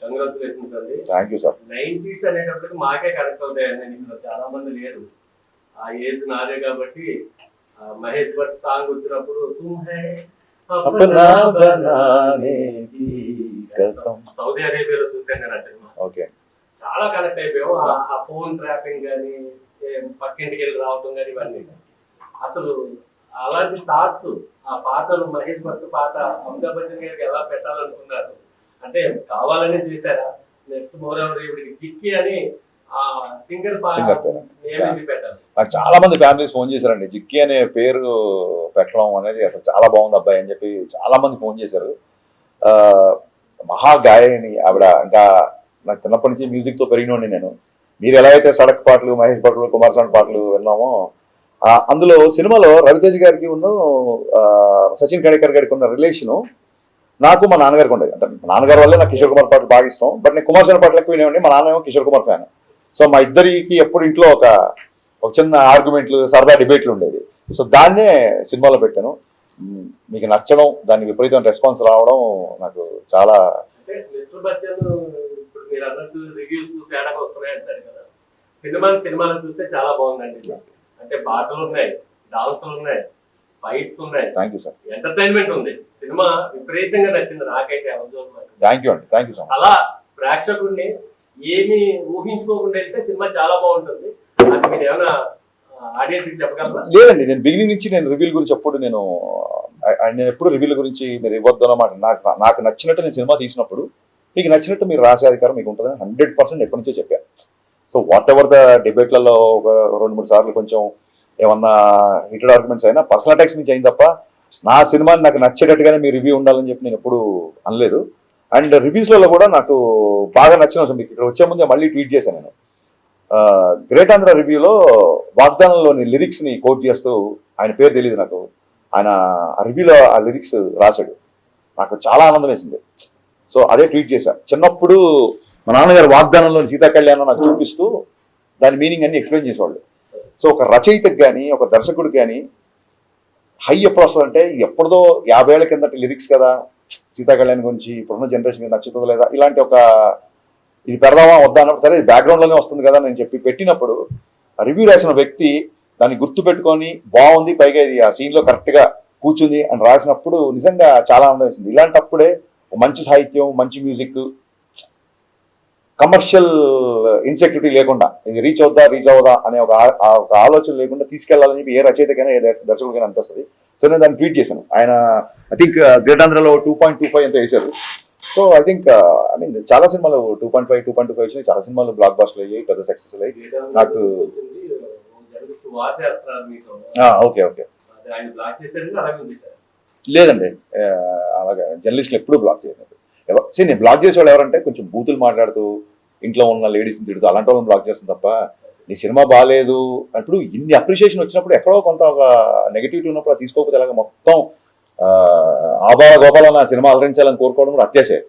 Congratulations అండి. Thank you sir. 90s అనేటప్పటికి మాకే కనెక్ట్ అవుతాయండి. ఇందులో చాలా మంది లేరు. ఆ ఏజ్ నాదే కాబట్టి మహేష్ భట్ సాంగ్ వచ్చినప్పుడు సౌదీ అరేబియాలో చూసాను నేను ఆ సినిమా. ఓకే, చాలా కనెక్ట్ అయిపోయాం. ఆ ఫోన్ ట్రాపింగ్ కానీ పక్కింటికి వెళ్ళి రావటం కానీ ఇవన్నీ అసలు అలాంటి థాట్స్ ఆ పాటలు మహేష్ భట్ పాట అమితాబ్ బచ్చన్ గారికి ఎలా పెట్టాలనుకున్నారు అంటే కావాలనే చేశారా? నెక్స్ట్ మోరవర్ ఇవిడికి జిక్కి అని సింగర్ పెట్టాలి. నాకు చాలా మంది ఫ్యామిలీస్ ఫోన్ చేశారండి. జిక్కి అనే పేరు పెట్టడం అనేది అసలు చాలా బాగుంది అబ్బాయి అని చెప్పి చాలా మంది ఫోన్ చేశారు. మహా గాయని ఆవిడ. ఇంకా నాకు చిన్నప్పటి నుంచి మ్యూజిక్ తో పెరిగినోండి నేను. మీరు ఎలా అయితే సడక్ పాటలు, మహేష్ భట్, కుమారస్వామి పాటలు విన్నామో అందులో సినిమాలో రవితేజ్ గారికి ఉన్న సచిన్ కడేకర్ గారికి ఉన్న రిలేషను నాకు మా నాన్నగారికి ఉండేది. అంటే మా నాన్నగారి వల్లే నాకు కిషోర్ కుమార్ పాటలు బాగా ఇష్టం. బట్ నేను కుమారస్వామి పాటలు ఎక్కువ వినేవాడిని. మా నాన్న ఏమో కిషోర్ కుమార్ ఫ్యాన్. సో మా ఇద్దరికి ఎప్పుడు ఇంట్లో ఒక చిన్న ఆర్గ్యుమెంట్లు, సరదా డిబేట్లు ఉండేది. సో దాన్నే సినిమాలో పెట్టాను. మీకు నచ్చడం, దానికి విపరీతమైన రెస్పాన్స్ రావడం నాకు చాలా. సినిమాలు చూస్తే చాలా బాగుందండి. అంటే పాటలు ఉన్నాయి, డాన్సులు ఉన్నాయి, ఫైట్స్ ఉన్నాయి. Thank you sir. ఎంటర్టైన్మెంట్ ఉంది. సినిమా విపరీతంగా నచ్చింది నాకైతే. థ్యాంక్ యూ అండి, థ్యాంక్ యూ సో మచ్. అలా ప్రేక్షకుడిని ఏమి ఊహించుకోకుండా వెళ్తే సినిమా చాలా బాగుంటుంది. అది మీరు ఏమైనా ఆడియన్స్ కి చెప్పగలరా? లేదండి, నేను బిగినింగ్ నుంచి నేను రివ్యూల గురించి ఎప్పుడు నేను ఎప్పుడు రివ్యూల గురించి మీరు ఇవ్వద్దు అన్నమాట. నాకు నచ్చినట్టు నేను సినిమా తీసినప్పుడు మీకు నచ్చినట్టు మీరు రాసే అధికారం మీకు ఉంటుందని 100% ఎప్పటి నుంచో చెప్పాను. సో వాట్ ఎవర్ ద డిబేట్లలో ఒక 2-3 సార్లు కొంచెం ఏమన్నా హీటెడ్ ఆర్గ్యుమెంట్స్ అయినా పర్సనల్ అటాక్స్ నుంచి అయింది తప్ప నా సినిమాని నాకు నచ్చేటట్టుగానే మీ రివ్యూ ఉండాలని చెప్పి నేను ఎప్పుడు అనలేదు. అండ్ రివ్యూస్లలో కూడా నాకు బాగా నచ్చిన మీకు ఇక్కడ వచ్చే ముందే మళ్ళీ ట్వీట్ చేశాను నేను. గ్రేట్ ఆంధ్ర రివ్యూలో వాగ్దానంలోని లిరిక్స్ని కోట్ చేస్తూ, ఆయన పేరు తెలియదు నాకు, ఆయన ఆ రివ్యూలో ఆ లిరిక్స్ రాశాడు. నాకు చాలా ఆనందం వేసింది. సో అదే ట్వీట్ చేశాను. చిన్నప్పుడు మా నాన్నగారు వాగ్దానంలోని సీతా కళ్యాణం నాకు చూపిస్తూ దాని మీనింగ్ అన్ని ఎక్స్ప్లెయిన్ చేసేవాళ్ళు. సో ఒక రచయితకు కానీ ఒక దర్శకుడికి కానీ హై ఎప్పుడు వస్తుందంటే ఇది ఎప్పుడుదో 50 ఏళ్ల కిందటి లిరిక్స్ కదా, సీతా కళ్యాణ్ గురించి ఇప్పుడున్న జనరేషన్కి నచ్చుతుందో లేదా, ఇలాంటి ఒక ఇది పెడదామా వద్దా అన్నప్పుడు సరే ఇది బ్యాక్గ్రౌండ్లోనే వస్తుంది కదా నేను చెప్పి పెట్టినప్పుడు రివ్యూ రాసిన వ్యక్తి దాన్ని గుర్తు పెట్టుకొని బాగుంది, పైగా ఇది ఆ సీన్లో కరెక్ట్గా కూర్చుంది అని రాసినప్పుడు నిజంగా చాలా ఆనందం వేసింది. ఇలాంటప్పుడే మంచి సాహిత్యం, మంచి మ్యూజిక్, కమర్షియల్ ఇన్సెక్యూరిటీ లేకుండా ఇది రీచ్ అవుదా అనే ఒక ఆలోచన లేకుండా తీసుకెళ్లాలని చెప్పి ఏ రచయితకైనా ఏ దర్శకుడికైనా అనిపిస్తుంది. సో నేను దాన్ని ట్వీట్ చేశాను. ఆయన ఐ థింక్ గ్రేట్ ఆంధ్రలో 2.25 ఎంతో వేశారు. So I think I mean చాలా సినిమాలు 2.5, 2.25 వచ్చినాయి. చాలా సినిమాలు బ్లాక్ బాస్టర్లు అయ్యాయి, పెద్ద సక్సెస్ అయ్యాయి. నాకు ఓకే ఓకే లేదండి, అలాగే జర్నలిస్టులు ఎప్పుడూ బ్లాక్ చేయలేదు. నేను బ్లాక్ చేసేవాళ్ళు ఎవరంటే కొంచెం బూతులు మాట్లాడుతూ ఇంట్లో ఉన్న లేడీస్ని తిడుతూ అలాంటి వాళ్ళని బ్లాక్ చేస్తుంది తప్ప నీ సినిమా బాగాలేదు అప్పుడు ఇన్ని అప్రిషియేషన్ వచ్చినప్పుడు ఎక్కడో కొంత ఒక నెగిటివిటీ ఉన్నప్పుడు అది తీసుకోకపోతే అలాగే మొత్తం ఆబాల గోపాల నా సినిమా అలరించాలని కోరుకోవడం కూడా అత్యాశే.